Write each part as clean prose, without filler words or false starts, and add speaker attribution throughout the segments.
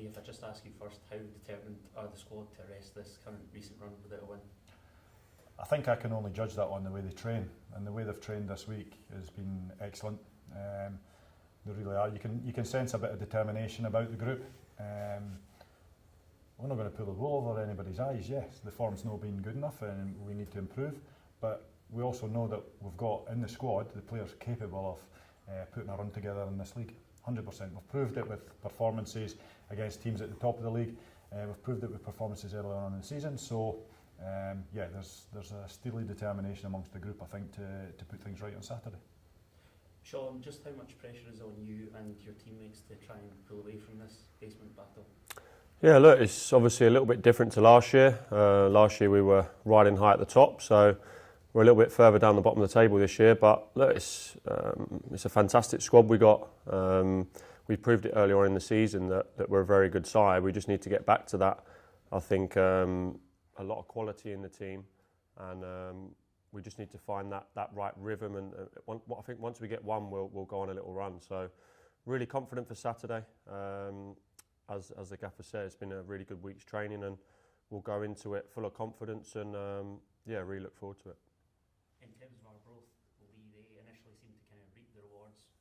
Speaker 1: Lee, if I just ask you first, how determined are the squad to arrest this current recent run without a win?
Speaker 2: I think I can only judge that on the way they train, and the way they've trained this week has been excellent. They really are. You can sense a bit of determination about the group. We're not going to pull the wool over anybody's eyes. Yes, the form's not been good enough, and we need to improve. But we also know that we've got in the squad the players capable of putting a run together in this league. 100%. We've proved it with performances against teams at the top of the league. We've proved it with performances earlier on in the season. So. Yeah, there's a steely determination amongst the group, I think, to put things right on Saturday.
Speaker 1: Sean, just how much pressure is on you and your teammates to try and pull away from this basement battle?
Speaker 3: Yeah, look, it's obviously a little bit different to last year. Last year we were riding high at the top, so we're a little bit further down the bottom of the table this year. But look, it's a fantastic squad we got. We proved it earlier on in the season that we're a very good side. We just need to get back to that. I think a lot of quality in the team, and we just need to find that right rhythm. And I think once we get one, we'll go on a little run. So really confident for Saturday. As the gaffer said, it's been a really good week's training, and we'll go into it full of confidence and really look forward to it.
Speaker 1: In terms of Arbroath, Lee, they initially seemed to kind of reap the rewards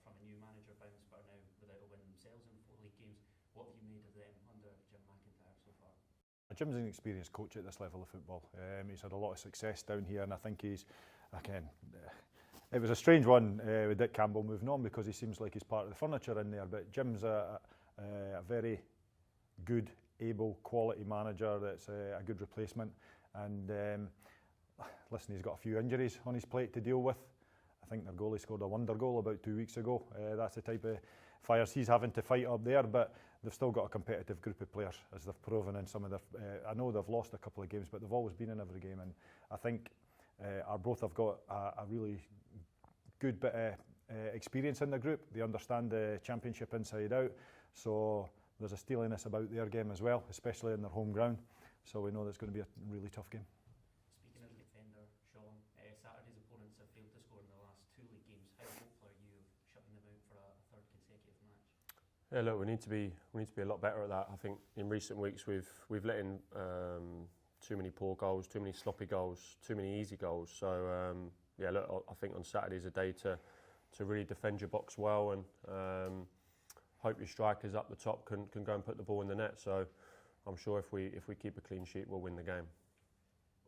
Speaker 1: from a new manager bounce, but are now without a win themselves in 4 league games. What have you made of them under Jim McGinty so far?
Speaker 2: Jim's an experienced coach at this level of football. He's had a lot of success down here, and I think it was a strange one with Dick Campbell moving on, because he seems like he's part of the furniture in there, but Jim's a very good, able, quality manager that's a good replacement. And listen, he's got a few injuries on his plate to deal with. I think their goalie scored a wonder goal about 2 weeks ago. That's the type of fires he's having to fight up there, but they've still got a competitive group of players, as they've proven in some of their... I know they've lost a couple of games, but they've always been in every game, and I think Arbroath have got a really good bit of experience in the group. They understand the championship inside out, so there's a steeliness about their game as well, especially in their home ground, so we know that's going to be a really tough game.
Speaker 1: Speaking of defender, Sean, Saturday's opponents have failed to score in the last 2 league games. How hopeful are you of shutting them out for a third consecutive match?
Speaker 3: Yeah, look, we need to be a lot better at that. I think in recent weeks we've let in too many poor goals, too many sloppy goals, too many easy goals. So yeah, look, I think on Saturday's a day to really defend your box well, and hope your strikers up the top can go and put the ball in the net. So I'm sure if we keep a clean sheet, we'll win the game.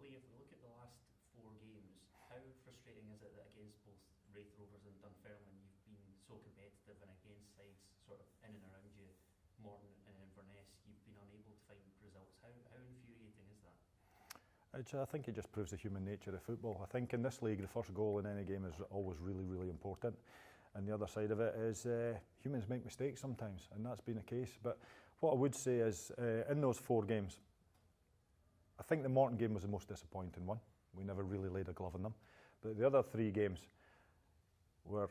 Speaker 1: Lee, if we look at the last 4 games, how frustrating is it that against both Raith Rovers and Dunfermline you've been so competitive, and against sides sort of in and around you, Morton and Inverness, you've been unable to find results? How infuriating is that?
Speaker 2: I think it just proves the human nature of football. I think in this league, the first goal in any game is always really, really important. And the other side of it is humans make mistakes sometimes, and that's been the case. But what I would say is, in those 4 games, I think the Morton game was the most disappointing one. We never really laid a glove on them. But the other 3 games were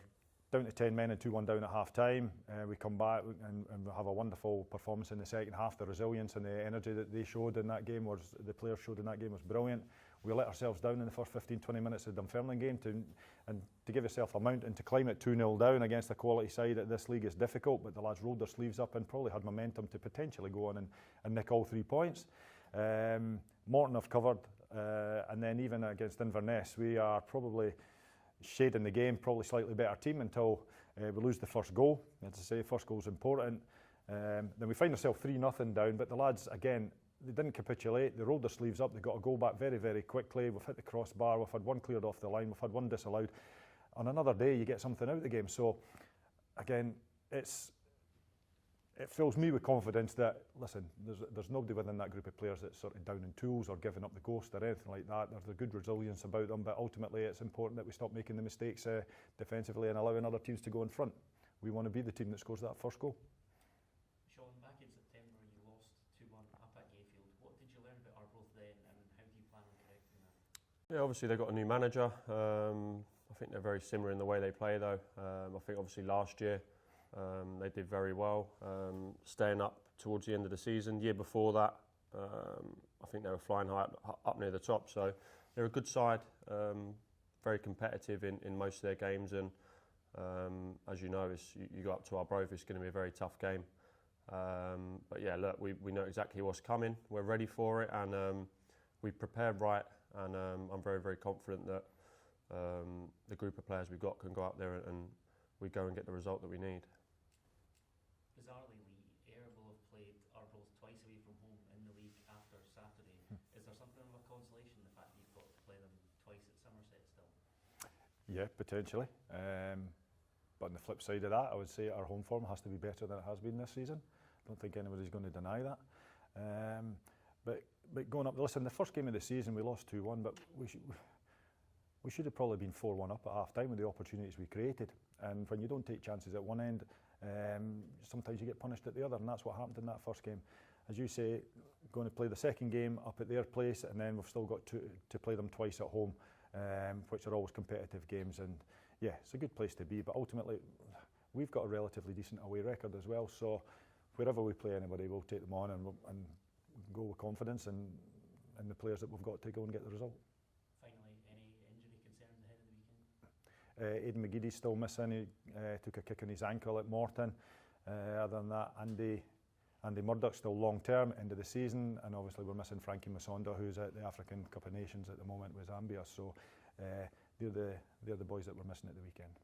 Speaker 2: down to 10 men and 2-1 down at half-time. We come back and we have a wonderful performance in the second half. The resilience and the energy that they showed in that game, the players showed in that game, was brilliant. We let ourselves down in the first 15-20 minutes of the Dunfermline game, to give yourself a mount and to climb it 2-0 down against a quality side at this league is difficult, but the lads rolled their sleeves up and probably had momentum to potentially go on and nick all 3 points. Morton have covered, and then even against Inverness, we are probably shading the game, probably slightly better team until we lose the first goal. As I say, first goal is important. Then we find ourselves 3-0 down, but the lads, again, they didn't capitulate. They rolled their sleeves up. They got a goal back very, very quickly. We've hit the crossbar. We've had one cleared off the line. We've had one disallowed. On another day, you get something out of the game. So, again, it fills me with confidence that, listen, there's nobody within that group of players that's sort of down in tools or giving up the ghost or anything like that. There's a good resilience about them, but ultimately it's important that we stop making the mistakes defensively and allowing other teams to go in front. We want to be the team that scores that first goal.
Speaker 1: Sean, back in September you lost 2-1 up at Gayfield. What did you learn about Arbroath then, and how do you plan on correcting that?
Speaker 3: Yeah, obviously they've got a new manager. I think they're very similar in the way they play though. I think obviously last year they did very well, staying up towards the end of the season. Year before that, I think they were flying high up near the top. So they're a good side, very competitive in most of their games. And as you know, you go up to Arbroath, it's going to be a very tough game. But yeah, look, we know exactly what's coming. We're ready for it, and we've prepared right. And I'm very, very confident that the group of players we've got can go out there and we go and get the result that we need.
Speaker 1: Bizarrely, Arbroath have played Arbroath twice away from home in the league after Saturday. Is there something of a consolation, the fact that you've got to play them twice at Somerset still?
Speaker 2: Yeah, potentially. But on the flip side of that, I would say our home form has to be better than it has been this season. I don't think anybody's going to deny that. But going up, listen, the first game of the season we lost 2-1, but we should have probably been 4-1 up at half time with the opportunities we created. And when you don't take chances at one end, sometimes you get punished at the other, and that's what happened in that first game. As you say, going to play the second game up at their place, and then we've still got to play them twice at home, which are always competitive games. And yeah, it's a good place to be, but ultimately we've got a relatively decent away record as well, so wherever we play anybody, we'll take them on and go with confidence and the players that we've got to go and get the result.
Speaker 1: Finally, any injury concerns ahead of the weekend?
Speaker 2: Aidan McGinty's still missing. He took a kick in his ankle at Morton. Other than that, Andy Murdoch's still long term, end of the season, and obviously we're missing Frankie Masonda, who's at the African Cup of Nations at the moment with Zambia. So they're the boys that we're missing at the weekend.